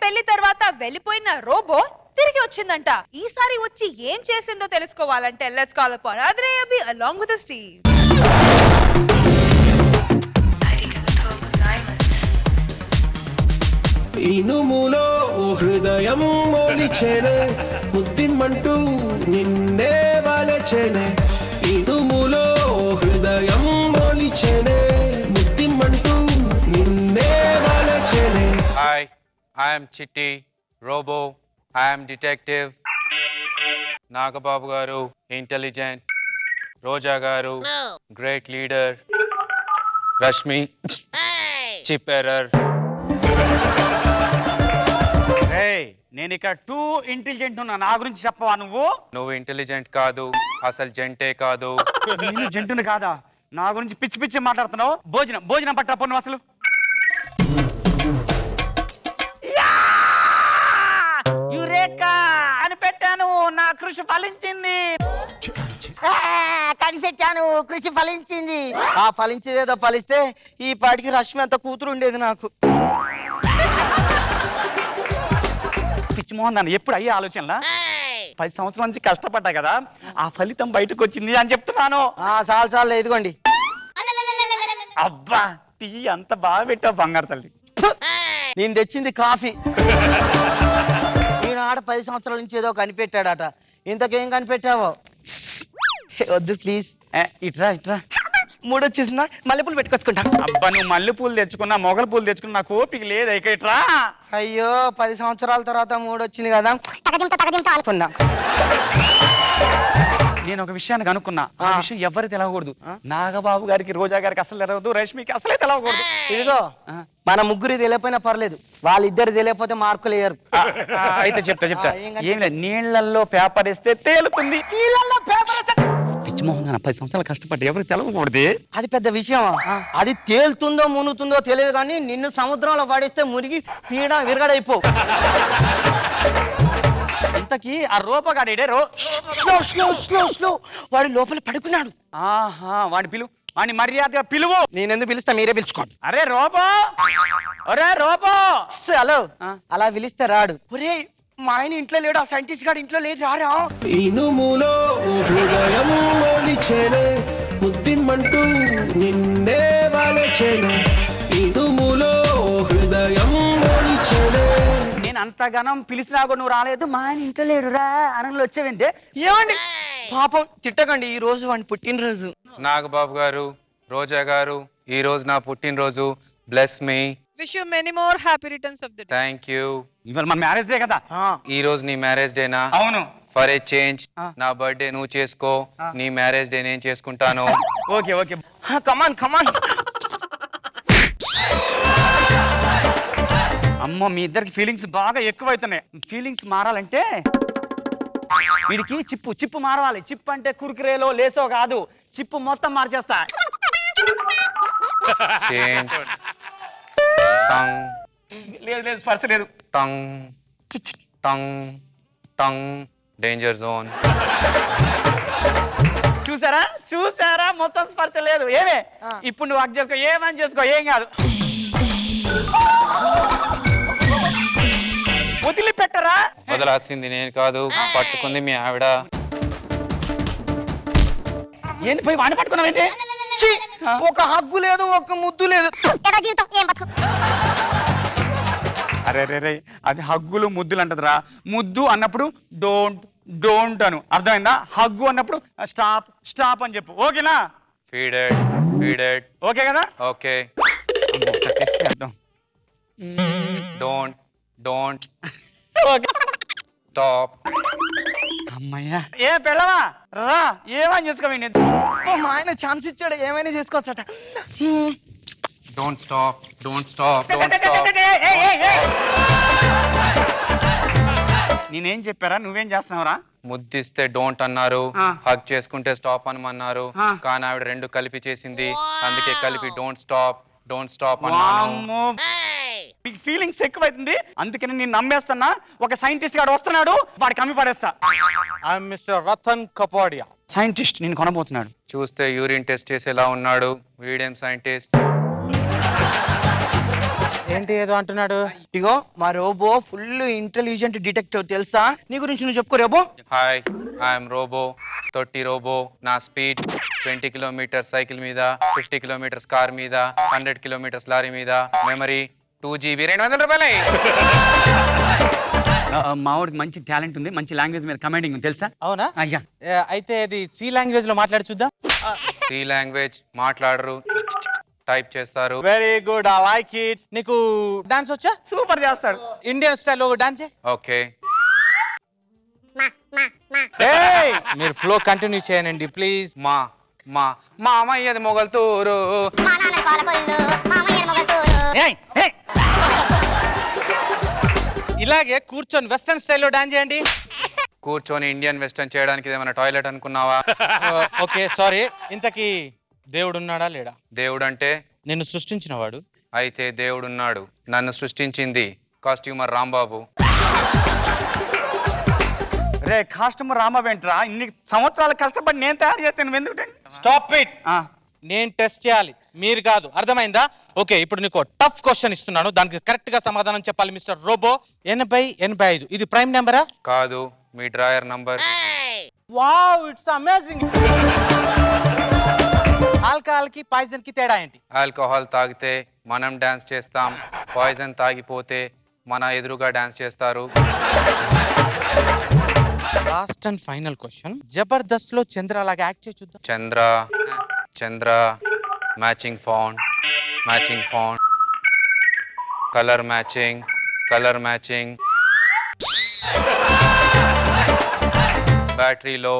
పెళ్లి తర్వాత వెళ్ళిపోయిన రోబో తిరిగి వచ్చిందంట. ఈసారి వచ్చి ఏం చేసిందో తెలుసుకోవాలంటే let's call upon Audrey Abhi along with Steve. ఇనుములో హృదయం మొలిచెనే ముద్దిమ్మంటూ నిన్నే వలచెనే. ఇనుములో హృదయం మొలిచెనే ముద్దిమ్మంటూ నిన్నే వలచెనే. Hi, I am Chitti, Robo. I am detective. Nagababu garu, intelligent. Roja garu, great leader. Rashmi, chip error. నేను ఇక్కడ టూ ఇంటెలిజెంట్ ఉన్నా, నా గురించి చెప్పవా నువ్వు? నువ్వు ఇంటెలిజెంట్ కాదు, అసలు జంటే కాదు. నేను జంటుని కాదా? నా గురించి పిచ్చి పిచ్చి మాట్లాడుతున్నావు. భోజనం పట్టా పొన్ను అసలు. యురేకా అని పెట్టాను, నా కృషి ఫలించింది. కనిపెట్టాను, కృషి ఫలించింది. ఆ ఫలించేదేదో ఫలిస్తే ఈ పాటికి రష్మి అంత కూతురు ఉండేది నాకు. పిచ్చి మోహన్ దాన్ని ఎప్పుడు అయ్యే ఆలోచనలా 10 సంవత్సరాల నుంచి కష్టపడ్డా కదా, ఆ ఫలితం బయటకు వచ్చింది అని చెప్తున్నాను. చాలు ఇదిగోండి. అబ్బా టీ అంత బాగా పెట్టావు బంగారు తల్లి. నేను తెచ్చింది కాఫీ. ఈనాడు 10 సంవత్సరాల నుంచి ఏదో కనిపెట్టాడట. ఇంతకేం కనిపెట్టావో? వద్దు ప్లీజ్. ఇట్రా మూడొచ్చేసిందా? మల్లెపూలు పెట్టుకొచ్చుకుంటా. అబ్బా నువ్వు మల్లె పూలు తెచ్చుకున్నా, మొగల పూలు తెచ్చుకున్నా, నాకు ఓపిక లేదు. ఇట్రా. అయ్యో 10 సంవత్సరాల తర్వాత మూడొచ్చింది కదా, తగదింత అనుకున్నా. నేను ఒక విషయాన్ని కనుక్కున్నా. ఆ విషయం ఎవరు తెలవకూడదు. నాగబాబు గారికి, రోజా గారికి అసలు తెలవదు, రష్మికి అసలే తెలవకూడదు. ఇదిగో మన ముగ్గురు తెలియపోయినా పర్లేదు, వాళ్ళిద్దరు తెలియకపోతే మార్కులు వేయరు. అయితే చెప్తా ఏం లేదు, నీళ్లలో పేపర్ వేస్తే తేలుతుంది. నీళ్ళల్లో పేపర్ వేస్తే పిచ్చి మోహన్ 10 సంవత్సరాలు కష్టపడ్డా, ఎవరికి తెలవకూడదు. అది పెద్ద విషయం. అది తేలుతుందో మునుగుతుందో తెలియదు, కానీ నిన్ను సముద్రంలో పడేస్తే మునిగి పీడ విరగడైపో. ఇంతకీ ఆ రూపగాడే స్లో వాడి లోపల పడుకున్నాడు. వాడి వాడిని మర్యాదగా పిలువు. నేనెందుకు పిలుస్తా, మీరే పిలుచుకోండి. అరే రోబో, హలో. అలా పిలిస్తే రాడు. ఒరే మా ఆయన ఇంట్లో లేడు, ఆ సైంటిస్ట్ గారు ఇంట్లో లేడు, రారా. ఇనుములో హృదయం మొలిచెనే ముద్దిమ్మంటూ నిన్నే వలచెనే. ఇనుములో హృదయం మొలిచెనే. నేను అంతగానం పిలిచినా కూడా నువ్వు రాలేదు, మా ఆయన ఇంట్లో లేడు రా అనంలో వచ్చావంటే. ఏమండి పాపం తిట్టకండి, ఈ రోజు వాడి పుట్టినరోజు. నాగబాబు గారు, రోజా గారు, ఈ రోజు నా పుట్టినరోజు. Bless me. Wish you many more happy returns of the day. Thank you. ఇవాళ మా మ్యారేజ్ డే కదా. ఈ రోజు నీ మ్యారేజ్ డేనా? అవును. ఫర్ ఏ చేంజ్ నా బర్త్డే నువ్వు చేసుకో, నీ మ్యారేజ్ డే నేను చేసుకుంటాను. Okay come on. అమ్మో మీ ఇద్దరికి ఫీలింగ్స్ బాగా ఎక్కువైతున్నాయి. ఫీలింగ్స్ మారాలంటే వీడికి చిప్పు మారవాలి. చిప్పు అంటే కుర్కురేలో లేసో కాదు, చిప్పు మొత్తం మార్చేస్తా. చేంజ్. టంగ్. లేదు స్పర్శ లేదు. టంగ్. Danger zone. చూసారా మొత్తం స్పర్శ లేదు. ఏమే ఇప్పుడు నువ్వు వర్క్ చేసుకో, ఏమని చేసుకో, ఏం కాదు. వదిలిపెట్టరా? వదలాల్సింది నేను కాదు, పట్టుకుంది మీ ఆవిడ. ఏంటి పోయి వాడిని పట్టుకున్నావేంటి? ఒక హగ్గు లేదు, ఒక ముద్దు లేదు. అరే అది హగ్గులు ముద్దులు అంటదిరా. ముద్దు అన్నప్పుడు డోంట్ అను, అర్థమైందా? హగ్గు అన్నప్పుడు స్టాప్ అని చెప్పు. ఓకేనా? ఫీడెడ్. ఓకే కదా? ఓకే. Don't stop. అమ్మయ్యా. ఏ పిల్లవా రా, ఏమని చేసుకోండి. మా ఆయన ఛాన్స్ ఇచ్చాడు, ఏమైనా చేసుకోవచ్చట. Don't stop. నేనేం చెప్పారా, నువ్వేం చేస్తున్నావురా? ముద్దిస్తే డోంట్ అన్నారు, హగ్ చేసుకుంటే స్టాప్ అనమన్నారు, కానీ ఆవిడ రెండు కలిపి చేసింది, అందుకే కలిపి డోంట్ స్టాప్ అన్నాను. ఫీలింగ్స్ ఎక్కువైతుంది, అందుకని నేను నమ్మేస్తున్నా. ఒక సైంటిస్ట్ గాడు వస్తున్నాడు, వాడి కమ్మి పడేస్తా. మిస్టర్ రతన్ కపాడియా. సైంటిస్ట్ నేను కొనబోతున్నాడు. చూస్తే యూరిన్ టెస్ట్ చేసేలా ఉన్నాడు, వీడేం సైంటిస్ట్. ఏంటి ఏదో అంటున్నాడు? ఇగో మా రోబో ఫుల్ ఇంటెలిజెంట్ డిటెక్టివ్ తెలుసా? నీ గురించి నువ్వు చెప్పుకో రోబో. హాయ్ ఐఎమ్ రోబో, తొట్టి రోబో. నా స్పీడ్ 20 కిలోమీటర్స్ సైకిల్ మీద, 50 కిలోమీటర్స్ కార్ మీద, 100 కిలోమీటర్స్ లారీ మీద. మెమరీ 2GB 200 రూపాయలే. మావాడికి మంచి టాలెంట్ ఉంది, మంచి లాంగ్వేజ్ మీద కమాండింగ్ ఉంది తెలుసా? అవునా? అయ్యా అయితే అది సి లాంగ్వేజ్ లో మాట్లాడి చూద్దాం. సి లాంగ్వేజ్ మాట్లాడరు, టైప్ చేస్తారు. Very good, I like it. నీకు డాన్స్ వచ్చా? సూపర్ చేస్తాడు. ఇండియన్ స్టైల్ లో డాన్స్ చేయి. ఓకే, మీరు ఫ్లో కంటిన్యూ చేయండి ప్లీజ్. మా మా మా అమ్మయ్యది మొగల్తూరు. ఏయ్, ఏయ్. ఇలాగే కూర్చొని వెస్టర్న్ స్టైల్లో డాన్స్ చేయండి. కూర్చొని ఇండియన్ వెస్టర్న్ చేయడానికి ఏమైనా టాయిలెట్ అనుకున్నావా? Okay sorry. ఇంతకీ దేవుడు ఉన్నాడా లేడా? దేవుడు అంటే నిన్ను సృష్టించిన వాడు. అయితే దేవుడున్నాడు. నన్ను సృష్టించింది కాస్ట్యూమర్ రాంబాబు. రే కాస్టమర్ రామవేంట్రా, ఇన్ని సంవత్సరాలు కష్టపడి నేను తయారు చేస్తాను ఎందుకు? Stop it. నేను టెస్ట్ చేయాలి, మీరు కాదు. అర్థమైందా? ఓకే, ఇప్పుడు నీకు టఫ్ క్వశ్చన్ ఇస్తున్నాను, దానికి కరెక్ట్ గా సమాధానం చెప్పాలి మిస్టర్ రోబో. 80-85 ఇది ప్రైమ్ నెంబరా? కాదు, మీ drawer number. Wow, it's amazing. Alcohol కి పాయిజన్ కి తేడా ఏంటి? ఆల్కహాల్ తాగితే మనం డాన్స్ చేస్తాం, పాయిజన్ తాగిపోతే మన ఎదురుగా డాన్స్ చేస్తారు. Last and final question. Jabardasth లో చంద్ర లాగా యాక్ట్ చేసి చూద్దాం. Chandra Chandra matching found, matching found, colour matching, colour matching. బ్యాటరీలో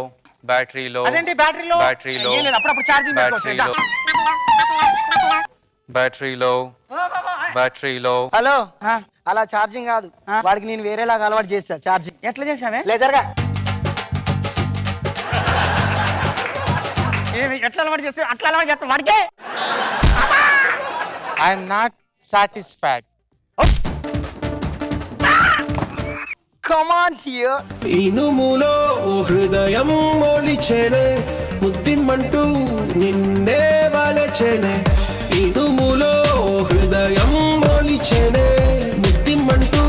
బ్యాటరీలో అదేంటి బ్యాటరీలో? బ్యాటరీలో ఏం లేదు, అప్పుడప్పుడు ఛార్జింగ్ బ్యాటరీలో బ్యాటరీలో బ్యాటరీలో. హలో, అలా ఛార్జింగ్ కాదు, వాడికి నేను వేరేలాగా అలవాటు చేస్తా ఛార్జింగ్. ఎట్లా చేసావే? లేజర్గా ఎట్లా అలవాటు చేస్తే అట్లా అలవాటు చేస్తా వాడికే. I'm not satisfied. Come on here. ఇనుములో ఓ హృదయం మొలిచెనే, ముద్దిమ్మంటూ నిన్నే వలచెనే. ఇనుములో ఓ హృదయం మొలిచెనే, ముద్దిమ్మంటూ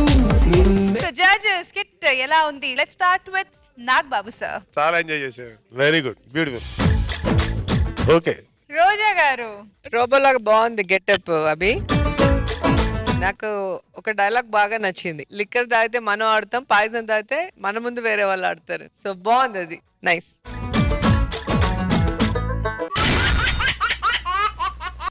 నిన్నే. సో జడ్జెస్ కిట్ ఎలా ఉంది? Let's start with Nag Babu sir. చాలా ఎంజాయ్ చేశాను. Very good, beautiful. ఓకే, రోజా గారు. రోబోలాగా బాగుంది గెటప్ అభి. నాకు ఒక డైలాగ్ బాగా నచ్చింది. లిక్కర్ తాగితే మనం ఆడతాం, పాయిజన్ తాగితే మన ముందు వేరే వాళ్ళు ఆడతారు. సో బాగుంది అది, నైస్.